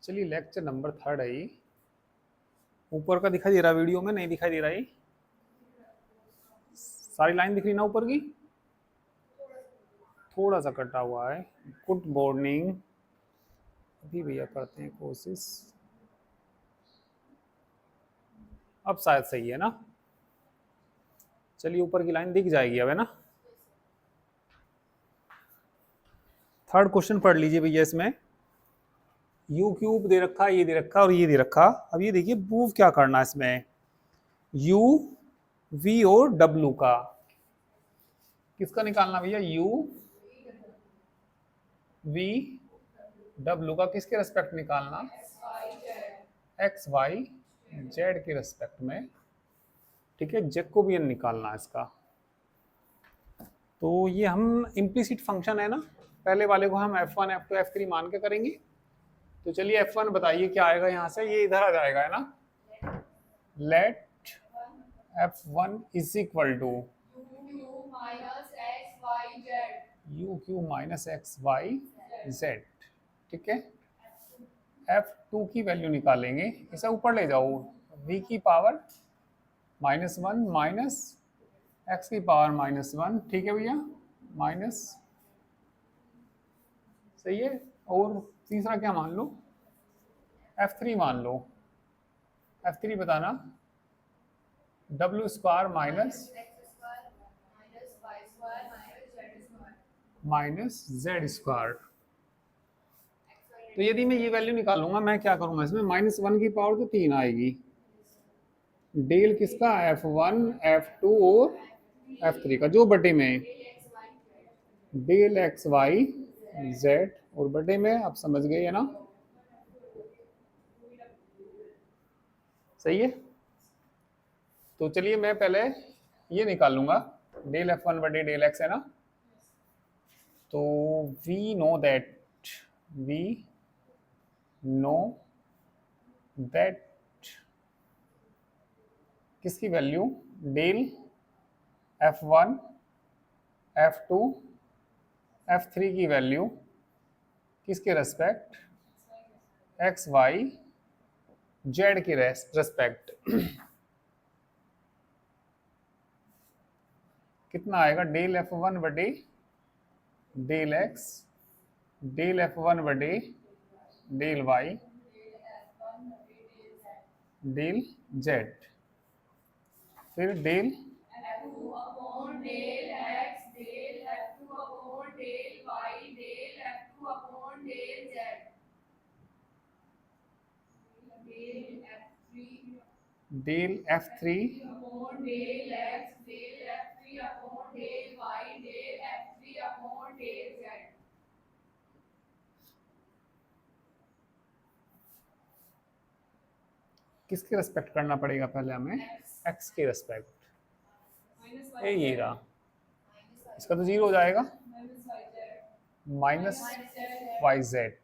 चलिए lecture number 3 है ये। ऊपर का दिखाई दे रहा वीडियो में? नहीं दिखाई दे रहा है? सारी लाइन दिख रही ना ऊपर की? थोड़ा सा कटा हुआ है। Good morning. अभी भैया करते हैं कोशिश। अब शायद सही है ना? चलिए ऊपर की लाइन दिख जाएगी अब, है ना? थर्ड क्वेश्चन पढ़ लीजिए भैया। इसमें यू क्यूब दे रखा, ये दे रखा और ये दे रखा। अब ये देखिए प्रूव क्या करना है इसमें। यू, वी और डब्ल्यू का किसका निकालना भैया? यू, वी, डब्ल्यू का किसके रेस्पेक्ट निकालना? एक्स वाई जेड के रेस्पेक्ट में। ठीक है, जैकोबियन निकालना है इसका। तो ये हम इम्प्लिसिट फंक्शन है ना, पहले वाले को हम f1 f2 f3 मान के करेंगे। तो चलिए f1 बताइए क्या आएगा यहाँ से? ये इधर आ जाएगा, है ना? Let f1 is equal to U Q minus X Y Z. ठीक है, f2 की वैल्यू निकालेंगे। इसे ऊपर ले जाओ, v की पावर -1 माइनस एक्स की पावर -1। ठीक है भैया, माइनस। सही है। और तीसरा क्या मान लो? f3 मान लो। f3 बताना, W square minus z square. तो यदि मैं ये वैल्यू निकालूंगा, मैं क्या करूंगा इसमें? -1 की पावर तो 3 आएगी। डेल किसका? f1 f2 और f3 का, जो बटे में डेल एक्स वाई जेड और बटे में। आप समझ गए है ना? सही है। तो चलिए मैं पहले ये निकालूंगा, डेल f1 बटे डेल एक्स, है ना? तो वी नो दैट किसकी value? Del f1 f2 f3 की वैल्यू किसके रेस्पेक्ट? एक्स वाई जेड की रेस्पेक्ट। कितना आएगा? डेल f1 बटे डेल एक्स, डेल f1 बटे डेल वाई, डेल जेड, फिर डेल डेल f3 किसके रेस्पेक्ट करना पड़ेगा पहले हमें? एक्स के रेस्पेक्ट। ये रहा, इसका तो 0 हो जाएगा। Minus Y Z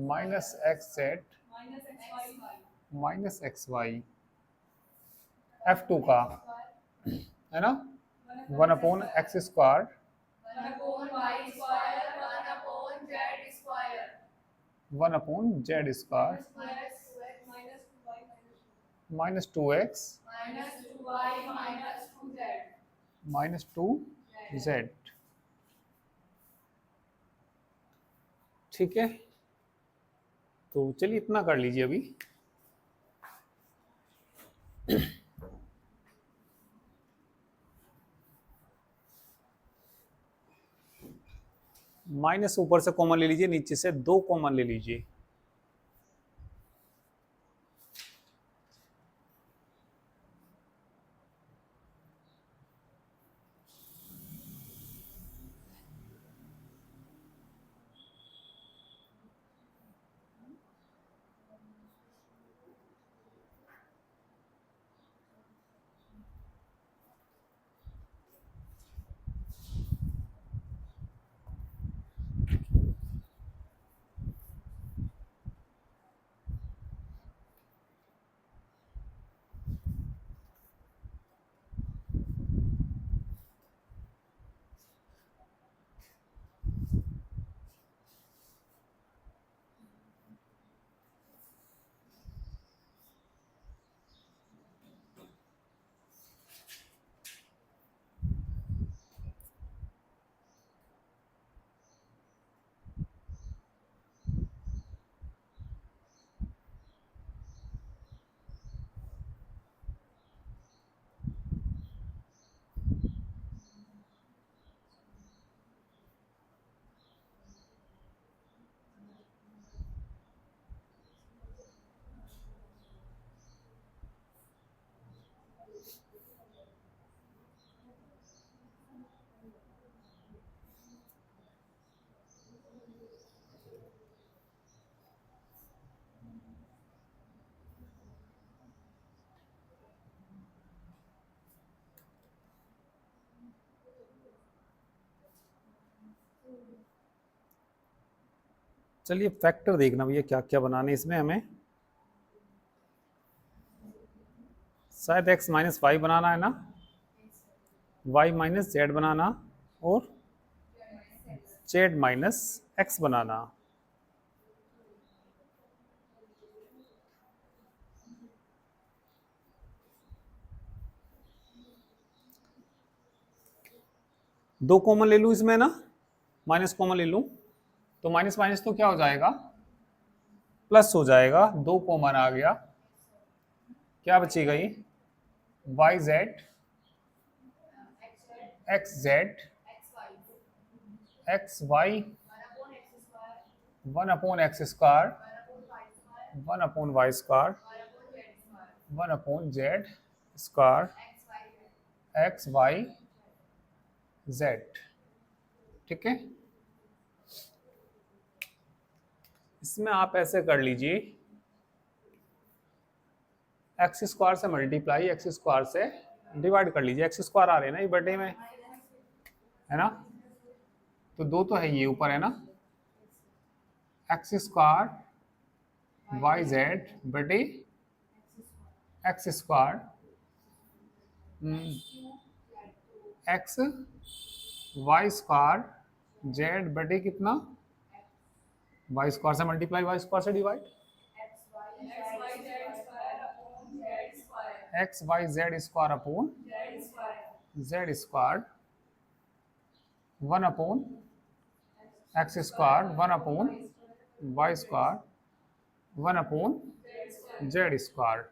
minus X Z minus X Y f2 का, है ना? 1/x square Z square -2x -2z। ठीक है, तो चलिए इतना कर लीजिए अभी। माइनस ऊपर से कॉमन ले लीजिए, नीचे से 2 कॉमन ले लीजिए। चलिए फैक्टर देखना भैया क्या क्या बनाने इसमें हमें। शायद x माइनस वाई बनाना है ना, y माइनस जेड बनाना, और z माइनस एक्स बनाना। दो कॉमन ले लूं इसमें ना, माइनस कॉमन ले लूं तो माइनस माइनस तो क्या हो जाएगा, प्लस हो जाएगा। दो कॉमन आ गया, क्या बचेगा ये, Y Z X Z x Y, one upon X square, one upon Y square, one upon Z square X Y Z. ठीक है, इसमें आप ऐसे कर लीजिए, एक्स स्क्वायर से मल्टीप्लाई एक्स स्क्वायर से डिवाइड कर लीजिए। एक्स स्क्वायर आ रहे हैं ना ये बटे में, है ना, तो दो तो है ये ऊपर, है ना, एक्स स्क्वायर वाई जेड बटे X square X Y square Z बटे कितना, वाई स्क्वायर से मल्टीप्लाई वाई स्क्वायर से divide, X Y Z square upon Z square, one upon X square, one upon Y square, one upon Z square.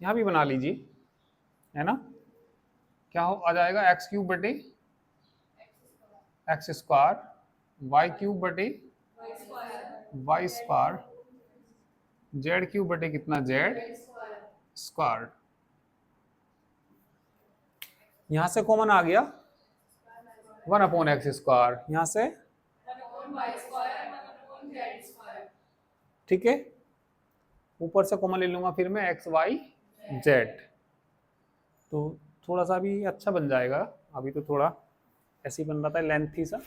यहाँ भी बना लीजिए, है ना, क्या हो आ जाएगा, एक्स क्यूब बटे एक्स स्क्वायर, वाई क्यूब बटे वाई स्क्वायर, जेड क्यूब बटे कितना, जेड स्क्वायर। यहां से कॉमन आ गया वन अपॉन एक्स स्क्वायर, यहां से, ठीक है, ऊपर से कॉमन ले लूंगा फिर मैं एक्स वाई जेड, तो थोड़ा सा भी अच्छा बन जाएगा। अभी तो थोड़ा ऐसे ही बन रहा था लेंथी सा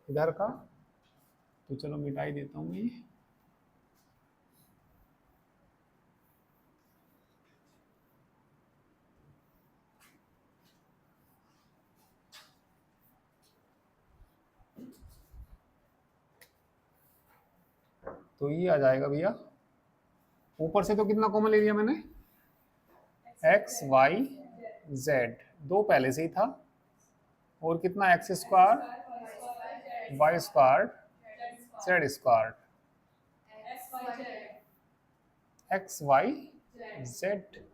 इधर का, तो चलो मिटाई देता हूँ ये। तो ये आ जाएगा भैया, ऊपर से तो कितना कॉमन ले लिया मैंने, एक्स वाई जेड, दो पहले से ही था, और कितना X square Y square Z square, X Y Z.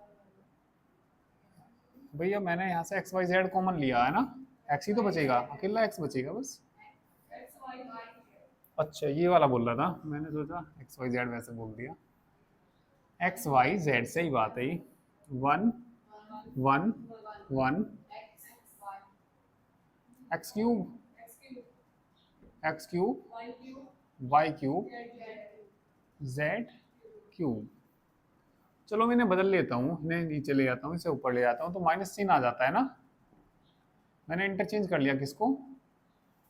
भैया मैंने यहाँ से एक्स वाई जेड कॉमन लिया है ना, एक्स ही तो बचेगा, अकेला एक्स बचेगा बस। अच्छा ये वाला बोल रहा था, मैंने सोचा एक्स वाई जेड वैसे बोल दिया, एक्स वाई जेड, सही बात है, one one one x cube x cube y cube z cube. चलो मैं इन्हें बदल लेता हूँ, इन्हें नीचे ले जाता हूँ, इसे ऊपर ले जाता हूँ, तो माइनस चिन्ह आ जाता है ना, मैंने इंटरचेंज कर लिया किसको,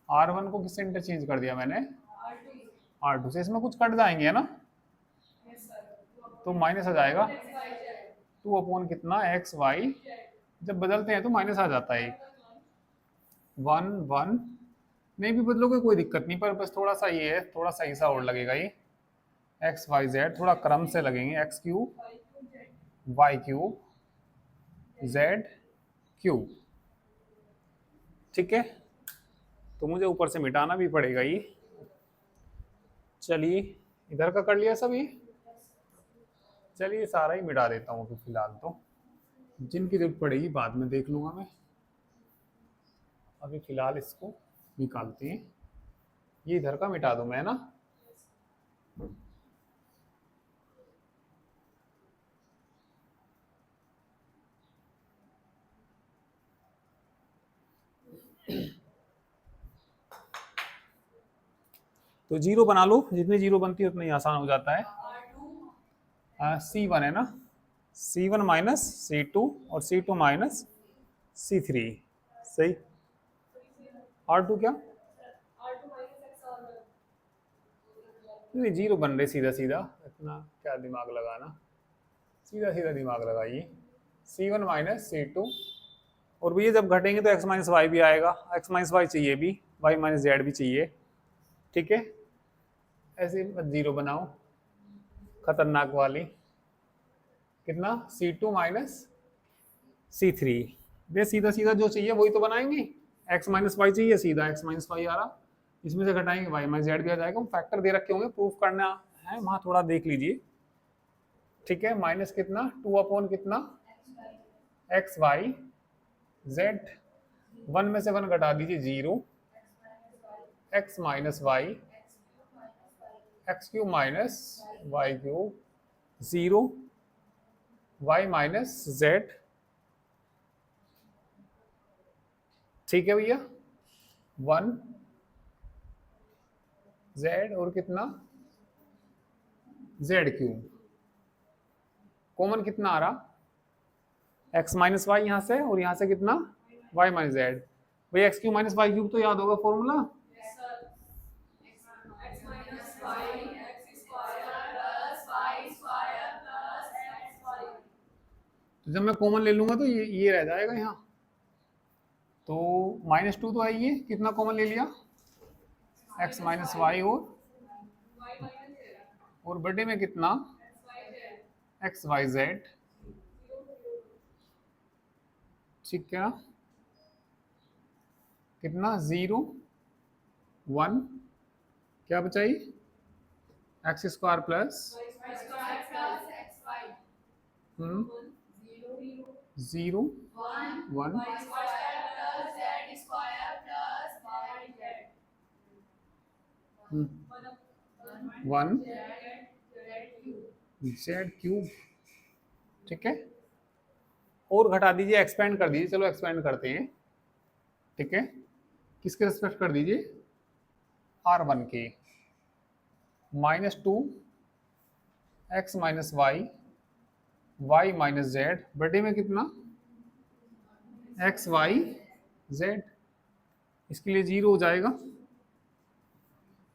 R1 को किससे इंटरचेंज कर दिया मैंने, R2 से। इसमें कुछ कट जाएंगे, है ना, तो माइनस आ जाएगा टू अपॉन कितना एक्स वाई, जब बदलते हैं तो माइनस आ जाता है, वन वन, नहीं भी बदलोगे कोई दिक्कत नहीं, पर बस थोड़ा सा ये है, थोड़ा सही सा और लगेगा ये, एक्स वाई जेड थोड़ा क्रम से लगेंगे, x cube y cube z cube. ठीक है, तो मुझे ऊपर से मिटाना भी पड़ेगा ये। चलिए इधर का कर लिया सब ये, चलिए सारा ही मिटा देता हूँ फिलहाल, तो जिनकी जरूरत पड़ेगी बाद में देख लूंगा मैं, अभी फिलहाल इसको निकालते हैं, ये इधर का मिटा दूं मैं ना। तो जीरो बना लो, जितनी जीरो बनती है उतना ही आसान हो जाता है। C1 है ना, C1 माइनस C2 और C2 माइनस C3, सही। R2 क्या, नहीं जीरो बन रहे सीधा सीधा, इतना क्या दिमाग लगाना, सीधा सीधा दिमाग लगाइए। C1 माइनस C2, और भैया जब घटेंगे तो x माइनस वाई भी आएगा, x माइनस वाई चाहिए भी, y माइनस जेड भी चाहिए, ठीक है। ऐसे मत जीरो बनाओ खतरनाक वाली। कितना C2 माइनस C3, वे सीधा सीधा जो चाहिए वही तो बनाएंगे। x माइनस वाई चाहिए, सीधा x माइनस वाई आ रहा, इसमें से घटाएंगे y माइनस जेड भी आ जाएगा। फैक्टर दे रखे होंगे, प्रूफ करना है वहां थोड़ा देख लीजिए, ठीक है। माइनस कितना 2 अपॉन कितना एक्स वाई जेड, 1 में से 1 घटा दीजिए 0, x minus y x cube minus y cube 0, y minus z, ठीक है भैया। 1 जेड और कितना जेड क्यूब, कॉमन कितना आ रहा एक्स माइनस वाई यहाँ से, और यहाँ से कितना वाई माइनस जेड। भैया x cube minus y cube तो याद होगा फॉर्मूला, तो जब मैं कॉमन ले लूंगा तो ये रह जाएगा यहाँ, तो -2 तो है, ये कितना कॉमन ले लिया एक्स माइनस वाई, और बड़े में कितना एक्स वाई जेड, ठीक है ना। कितना 0 1, क्या बचाई x square plus 0 1 1 Z cube, ठीक है। और घटा दीजिए, एक्सपेंड कर दीजिए, चलो एक्सपेंड करते हैं, ठीक है। किसके रिस्पेक्ट कर दीजिए R1 के, -2 x minus y y minus z, बटे में कितना एक्स वाई जेड, इसके लिए 0 हो जाएगा,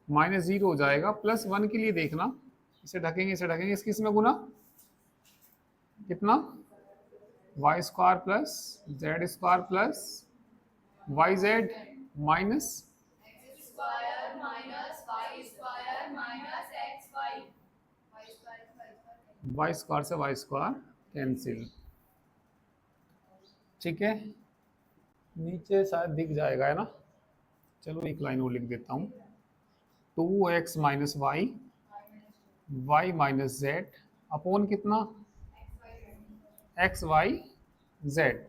-0 हो जाएगा, +1 के लिए देखना, इसे ढकेंगे इसे ढकेंगे, इसकी इसमें गुना कितना Y square plus Z square plus y Z minus y square से वाई स्क्वायर कैंसिल, ठीक है। नीचे शायद दिख जाएगा, है ना। चलो एक लाइन और लिख देता हूँ, 2x minus y y minus z upon कितना एक्स वाई जेड।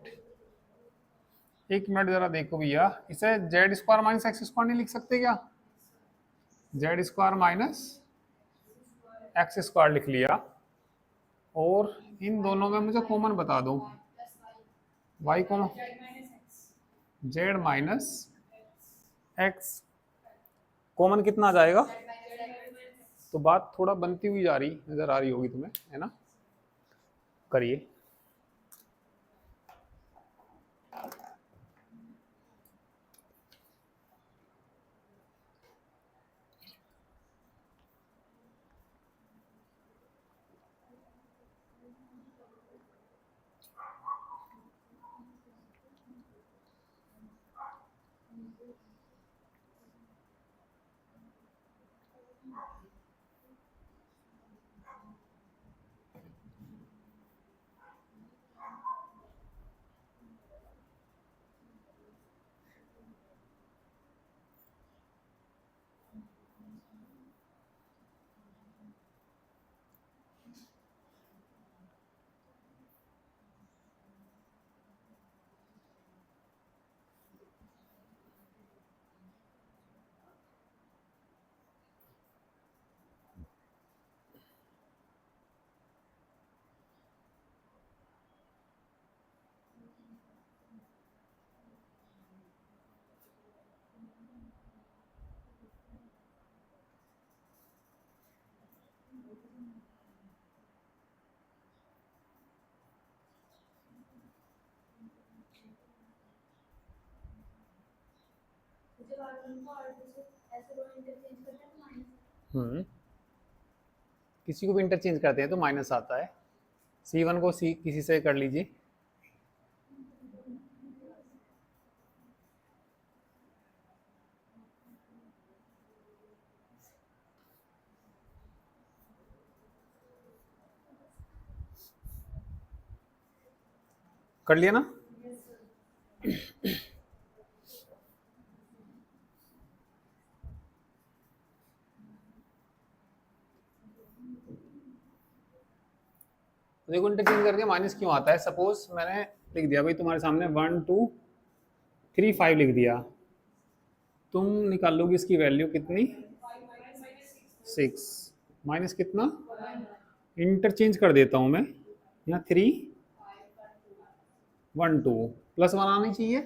एक मिनट जरा देखो भैया, इसे z square minus x square नहीं लिख सकते क्या, z square minus x square लिख लिया, और इन दोनों में मुझे कॉमन बता दो, y common z minus x, common कितना आ जाएगा, तो बात थोड़ा बनती हुई जा रही नजर आ रही होगी तुम्हें, है ना। करिए, किसी को भी इंटरचेंज करते हैं तो माइनस आता है। C1 को C किसी से कर लीजिए। कर लिया ना? देखो इंटरचेंज करके माइनस क्यों आता है। सपोज मैंने लिख दिया भाई तुम्हारे सामने 1 2 3 5 लिख दिया, तुम निकालोगे इसकी वैल्यू कितनी? 6 माइनस कितना? इंटरचेंज कर देता हूं मैं, यहाँ 3 1 2 प्लस 1 आनी चाहिए,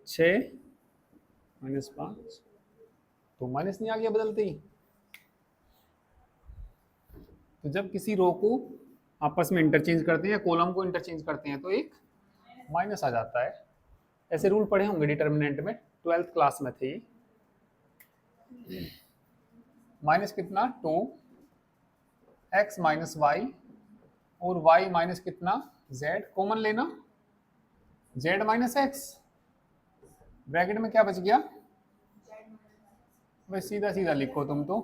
6 -5 तो माइनस नहीं आ गया बदलते ही। तो जब किसी रो को आपस में इंटरचेंज करते हैं या कॉलम को इंटरचेंज करते हैं तो एक माइनस आ जाता है। ऐसे रूल पढ़े होंगे डिटर्मिनेंट में, 12th क्लास में थे। माइनस कितना? 2 x माइनस वाई और y माइनस कितना? z। कॉमन लेना, z माइनस एक्स, ब्रैकेट में क्या बच गया? बस सीधा सीधा लिखो तुम तो,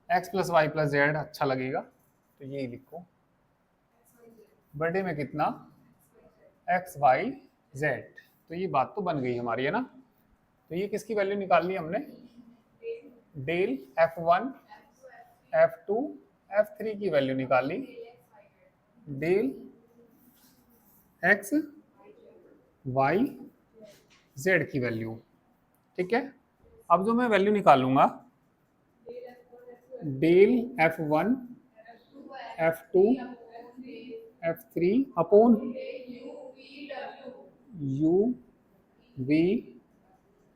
x plus Y plus z अच्छा लगेगा तो यही लिखो। बर्थडे में कितना? x y z। तो ये बात तो बन गई हमारी, है ना? तो ये किसकी वैल्यू निकाल ली हमने? डेल f1 f2 f3 की वैल्यू निकाली, डेल x y z की वैल्यू। ठीक है, अब जो मैं वैल्यू निकालूंगा del f1 f2 f3 upon u v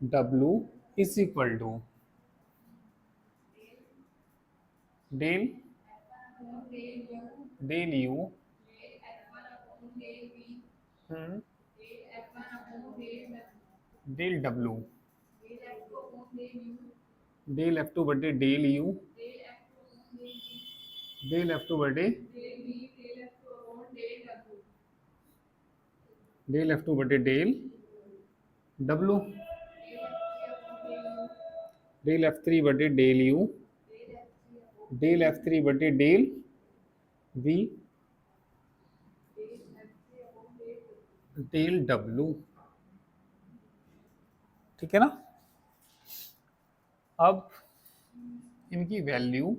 w is equal to del del u del w, del f2 बटे डेल u, डेल f2 बटे डेल f2 बटे डेल w, डेल f3 बटे डेल u, डेल f3 बटे del v, del w। ठीक है ना? अब इनकी वैल्यू,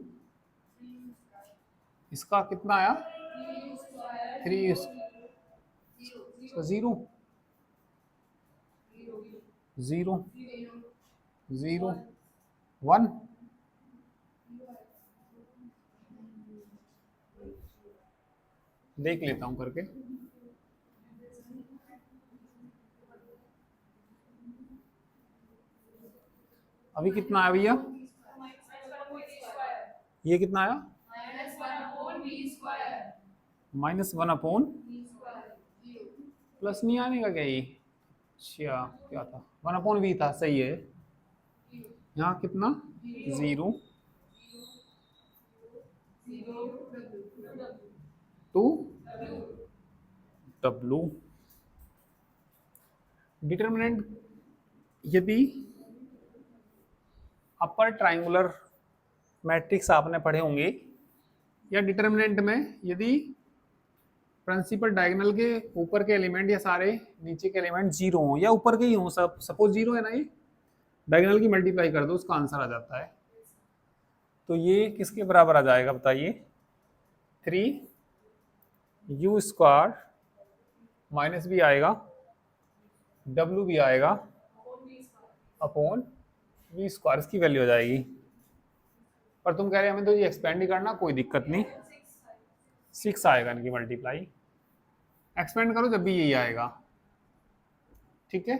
इसका कितना आया? 3 0 0 0 1। देख लेता हूं करके। अभी कितना आया भैया? ये कितना आया? -1 अपॉन प्लस नहीं आने का क्या ये? अच्छा क्या था? 1 अपॉन वी था, सही है। यहाँ कितना? 0 टू w। डिटर्मिनेंट यदि अपर ट्राइंगुलर मैट्रिक्स आपने पढ़े होंगे, या डिटर्मिनेंट में यदि प्रिंसिपल डायगोनल के ऊपर के एलिमेंट या सारे नीचे के एलिमेंट जीरो हो या ऊपर के ही हो, सब सपोज जीरो है ना, ये डायगोनल की मल्टीप्लाई कर दो उसका आंसर आ जाता है। तो ये किसके बराबर आ जाएगा बताइए? 3u स्क्वायर माइनस भी आएगा, w भी आएगा अपॉन वी स्क्वायर, इसकी वैल्यू आ जाएगी। पर तुम कह रहे हैं हमें तो ये एक्सपेंड ही करना, कोई दिक्कत नहीं, 6 आएगा इनकी मल्टीप्लाई। एक्सपेंड करो जब भी यही आएगा। ठीक है,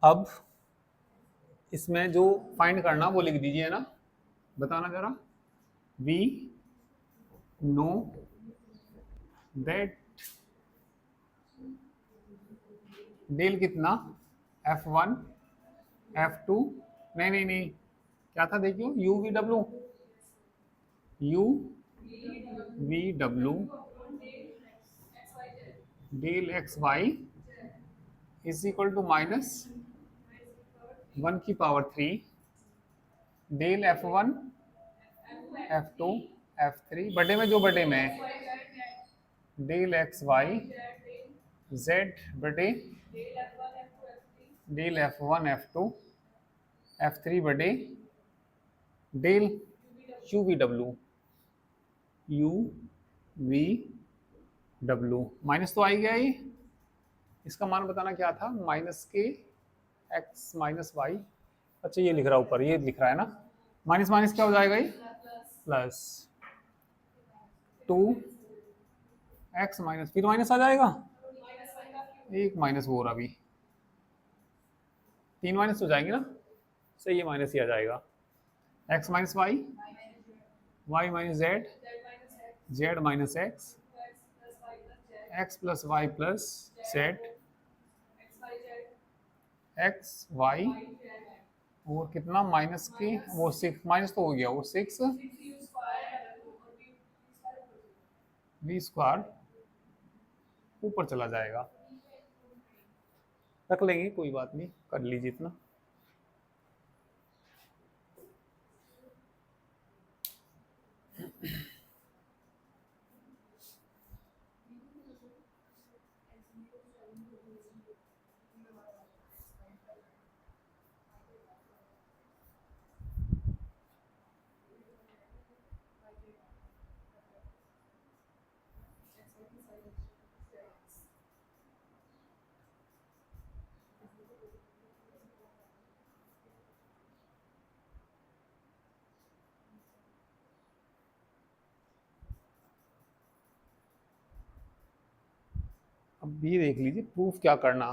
अब इसमें जो फाइंड करना वो लिख दीजिए ना, बताना जरा। वी नो दैट डेल कितना, F1 F2, नहीं क्या था देखियो, यू वी डब्ल्यू del x y is equal to minus 1⁻³ del F1 F2 F3 बटे में जो बटे में डेल एक्स वाई जेड बटे डेल F1 F2 F3 बटे डेल यू वी डब्ल्यू माइनस तो आ ही गया ये, इसका मान बताना क्या था, माइनस के एक्स माइनस वाई, अच्छा ये लिख रहा है ऊपर, ये लिख रहा है ना, माइनस माइनस क्या हो जाएगा ये प्लस 2x माइनस, फिर माइनस आ जाएगा, एक माइनस वो रहा, अभी 3 माइनस हो जाएंगे ना, सही ये माइनस ही आ जाएगा, x minus y, y minus z, z minus x, x plus Y plus Z, x y और कितना माइनस के वो 6 माइनस तो हो गया, वो 6 वी स्क्वायर ऊपर चला जाएगा, रख लेंगे कोई बात नहीं, कर लीजिए इतना। अब ये देख लीजिए प्रूफ क्या करना,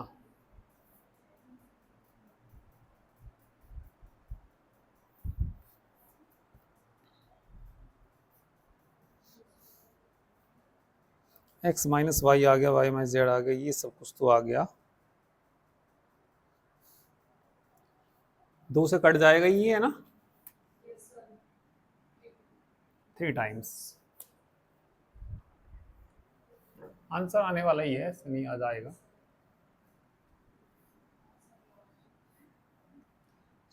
एक्स माइनस वाई आ गया, वाई माइनस जेड आ गया, ये सब कुछ तो आ गया, 2 से कट जाएगा ये है ना, 3 टाइम्स आंसर आने वाला ही है, नहीं आ जाएगा।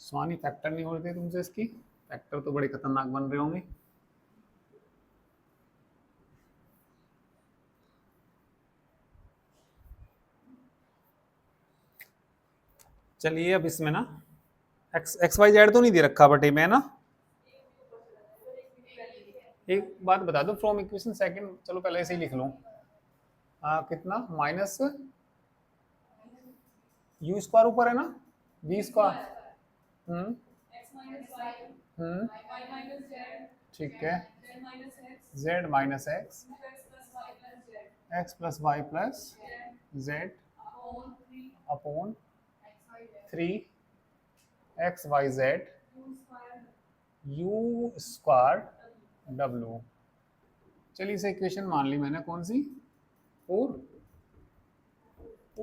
स्वानी फैक्टर नहीं हो रहे थे तुमसे, इसकी फैक्टर तो बड़े खतरनाक बन रहे होंगे। चलिए अब इसमें ना एक्स वाई जेड तो नहीं दे रखा बटे में ना, एक बात बता दो, फ्रॉम इक्वेशन सेकंड, चलो पहले ऐसे ही लिख लूं, कितना माइनस यू स्क्वायर ऊपर है ना, वी स्क्वायर, ठीक है, z minus x, x plus Y plus z upon 3 x Y z u square डब्ल्यू। चलिए इसे इक्वेशन मान ली मैंने, कौन सी, 4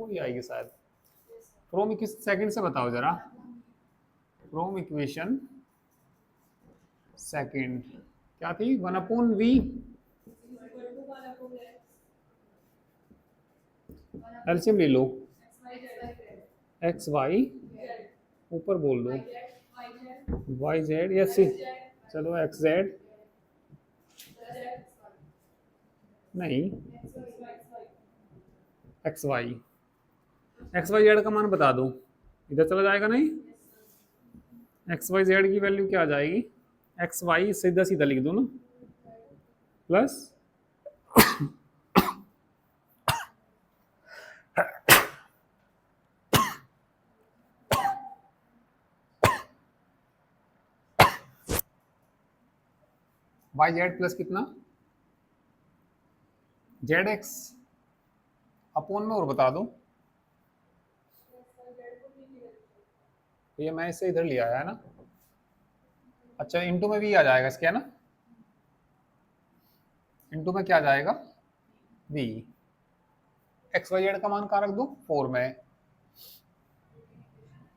ही आएगी शायद। फ्रॉम इक्वेशन सेकंड से बताओ जरा, फ्रॉम इक्वेशन सेकंड क्या थी, 1/v, एलसीएम ले लो, एक्स वाई ऊपर बोल दो, वाई जेड, यस चलो एक्स जेड नहीं, एक्स वाई जेड का मान बता दो, इधर चला जाएगा नहीं, एक्स वाई जेड की वैल्यू क्या आ जाएगी, एक्स वाई सीधा सीधा लिख दो ना, प्लस वाई जेड प्लस कितना, जेड एक्स अपोन में और बता दो, ये मैं इसे इधर लिया है ना, अच्छा इंटू में भी आ जाएगा इसके है ना, इंटू में क्या आ जाएगा, v, एक्स वाई जेड का मान कहाँ रख दो 4 में,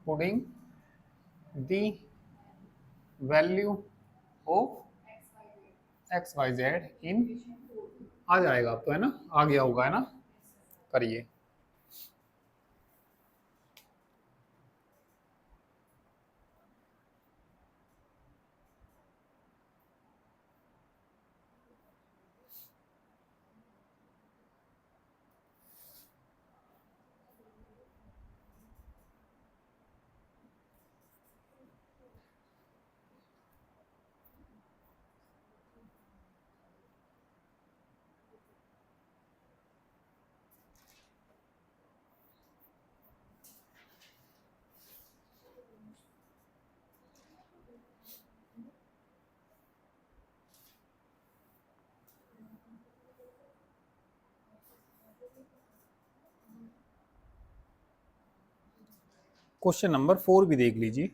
putting the value of X Y Z in, आ जाएगा अब तो, है ना, आ गया होगा, है ना, करिए। क्वेश्चन नंबर 4 भी देख लीजिए।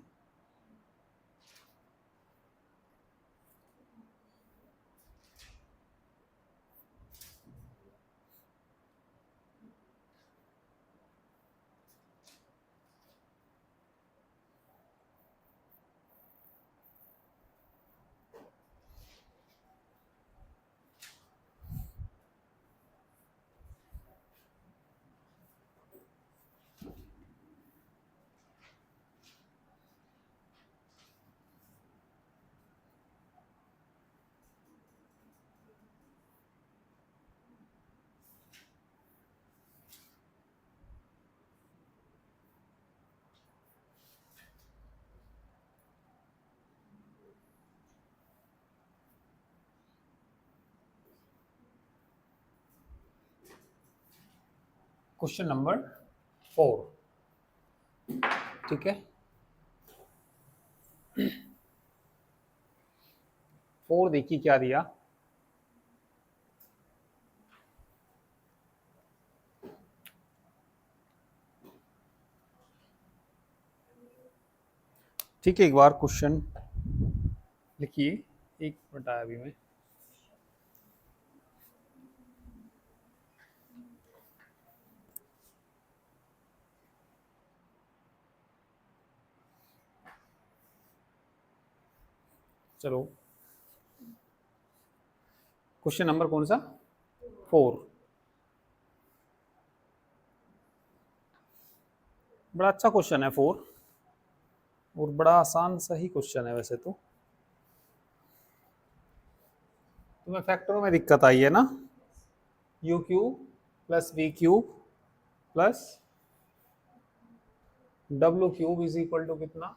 क्वेश्चन नंबर 4, ठीक है। 4 देखिए क्या दिया। ठीक है, एक बार क्वेश्चन लिखिए, एक मिनट आया अभी मैं। चलो, क्वेश्चन नंबर कौन सा, 4। बड़ा अच्छा क्वेश्चन है 4, और बड़ा आसान सही क्वेश्चन है वैसे तो। तुम्हें फैक्टरों में दिक्कत आई है ना, U cube plus we cube plus W cube is equal to कितना,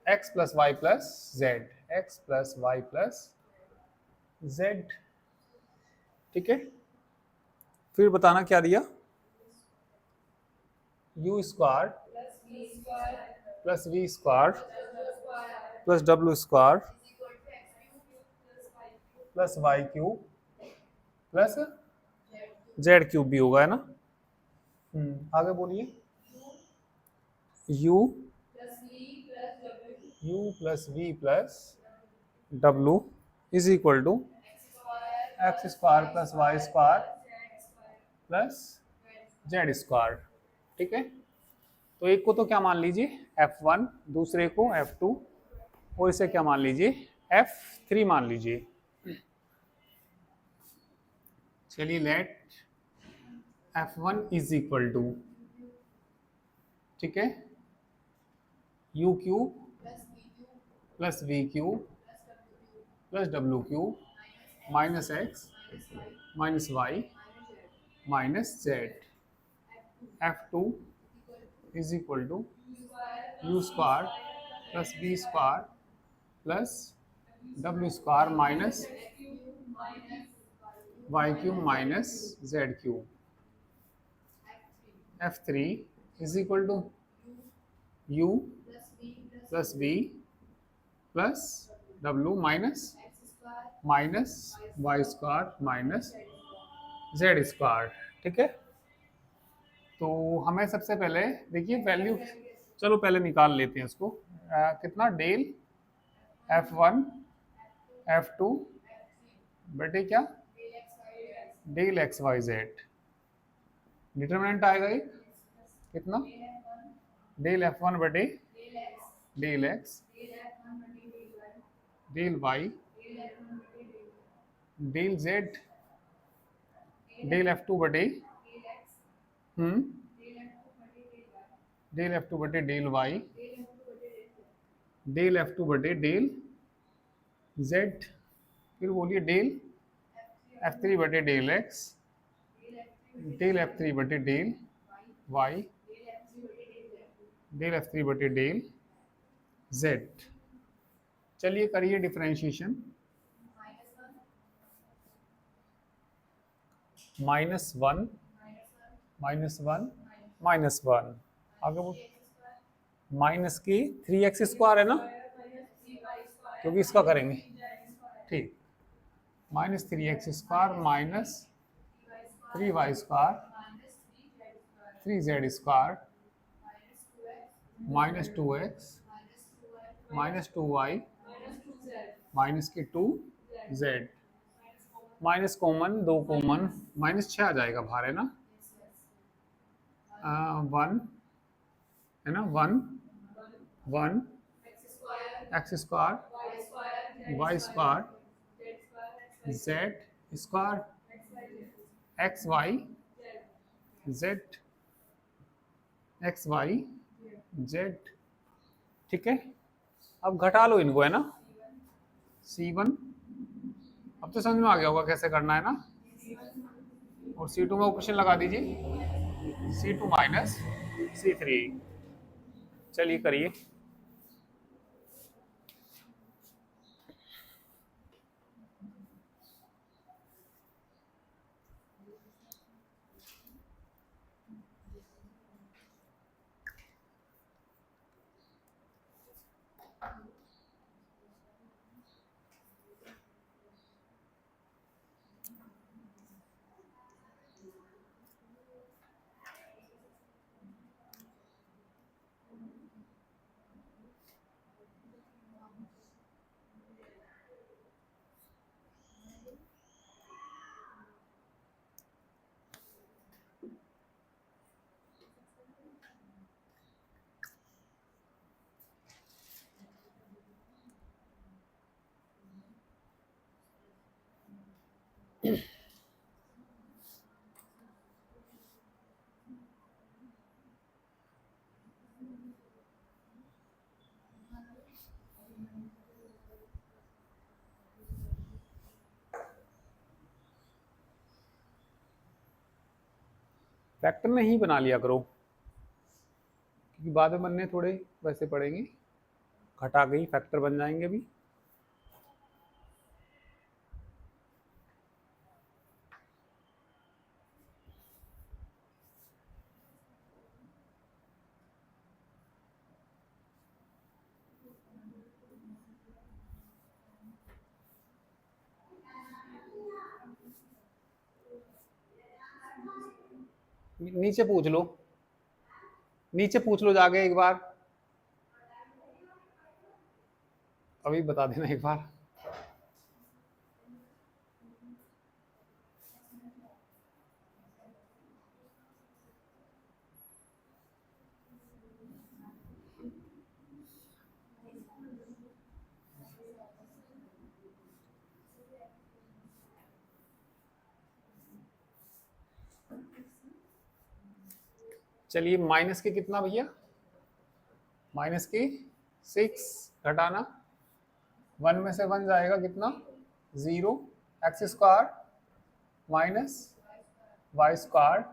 X plus Y plus Z, X plus Y plus Z, ठीक है। फिर बताना क्या दिया, U square plus V square plus W square plus Y cube plus Z cube भी होगा, है ना। आगे बोलिए, U plus V plus W is equal to X square plus Y square plus Z square, ठीक है। तो एक को तो क्या मान लीजिए F1, दूसरे को F2, और इसे क्या मान लीजिए F3 मान लीजिए। चलिए, late F1 is equal to, ठीक है, u cube plus we cube plus W cube minus x minus y minus z. F2 is equal to u square plus v square plus W square minus y cube minus z cube. F3 is equal to u plus v plus डब्ल्यू minus y square minus z square, ठीक है। तो हमें सबसे पहले देखिए value, चलो पहले निकाल लेते हैं इसको। कितना, डेल F1 F2 बटे क्या, del x Y z, determinant आएगा एक, कितना, डेल F1 बटे del x del y del z del F2 बटे डेल F2 बटे डेल वाई डेल F2 बटे डेल जेड, फिर बोलिए डेल F3 बटे डेल एक्स डेल F3 बटे डेल वाई डेल F3 बटे डेल जेड। चलिए करिए डिफरेंशिएशन। -1 -1 -1 आगे वो माइनस की 3x² है ना, क्योंकि इसका करेंगे ठीक। -3x² minus 3y² 3z² -2x -2y minus की 2z, माइनस कॉमन, 2 कॉमन, -6 आ जाएगा बाहर है ना, 1 है ना, 1 1 x² y² z² xy z xy z, ठीक है। अब घटा लो इनको है ना, C1 अब तो समझ में आ गया होगा कैसे करना है ना, और C2 में ऑपरेशन लगा दीजिए, C2 माइनस C3। चलिए करिए। फैक्टर में ही बना लिया करो, क्योंकि बाद में बनने थोड़े वैसे पड़ेंगे, घटा गई फैक्टर बन जाएंगे अभी। नीचे पूछ लो, नीचे पूछ लो जाके एक बार, अभी बता देना एक बार। चलिए माइनस के कितना भैया, माइनस की 6 घटाना 1 में से 1 जाएगा कितना 0, x² minus y²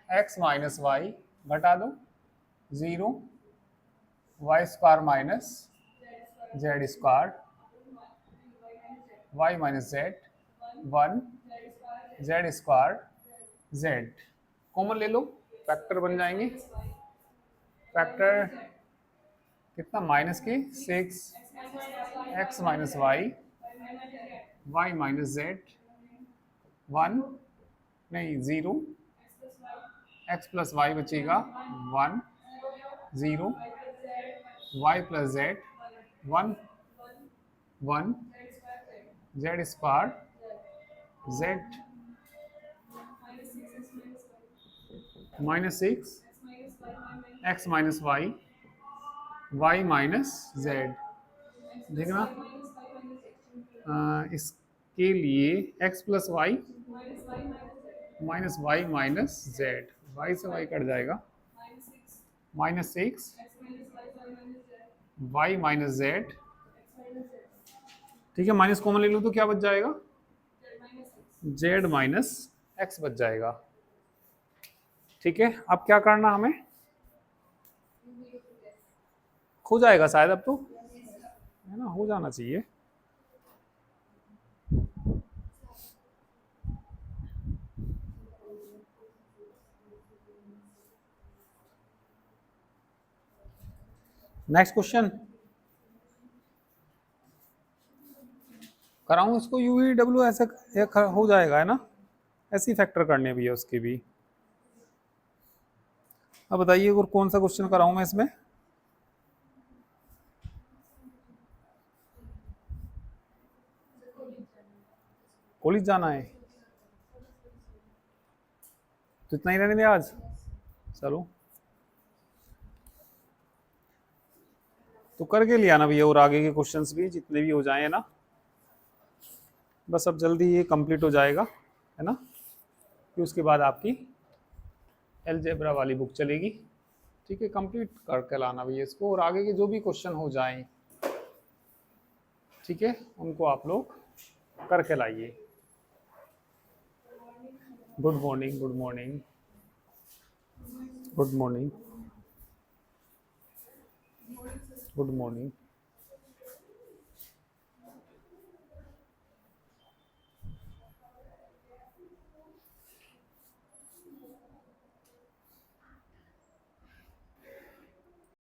x minus Y घटा दो 0, y² minus z² y minus z 1 z² z, common ले लो फैक्टर बन जाएंगे। फैक्टर कितना माइनस के 6 x minus y y minus z 1 नहीं 0 x प्लस वाई बचेगा 1 0 y plus z 1 1 z² z -6 x minus y, y minus z. देखना इसके लिए x plus y minus y minus z, y से वाई कट जाएगा, minus six y minus z. ठीक है, minus common ले लूँ तो क्या बच जाएगा, जेड माइनस एक्स बच जाएगा। ठीक है, अब क्या करना हमें, हो जाएगा शायद अब तो, है ना, हो जाना चाहिए। नेक्स्ट क्वेश्चन कराऊं इसको, यू वी डब्ल्यू ऐसे हो जाएगा, है ना, ऐसी फैक्टर करने भी है उसकी भी। अब बताइए और कौन सा क्वेश्चन कराऊं मैं इसमें, कॉलेज जाना है तो इतना ही रहने दें आज, चलो तो करके लिया ना भैया, और आगे के क्वेश्चंस भी जितने भी हो जाए, है ना, बस अब जल्दी ये कंप्लीट हो जाएगा, है ना, फिर उसके बाद आपकी अलजेब्रा वाली बुक चलेगी। ठीक है, कंप्लीट करके लाना भैया इसको, और आगे के जो भी क्वेश्चन हो जाएं, ठीक है, उनको आप लोग करके लाइए। Good morning, good morning, good morning, good morning.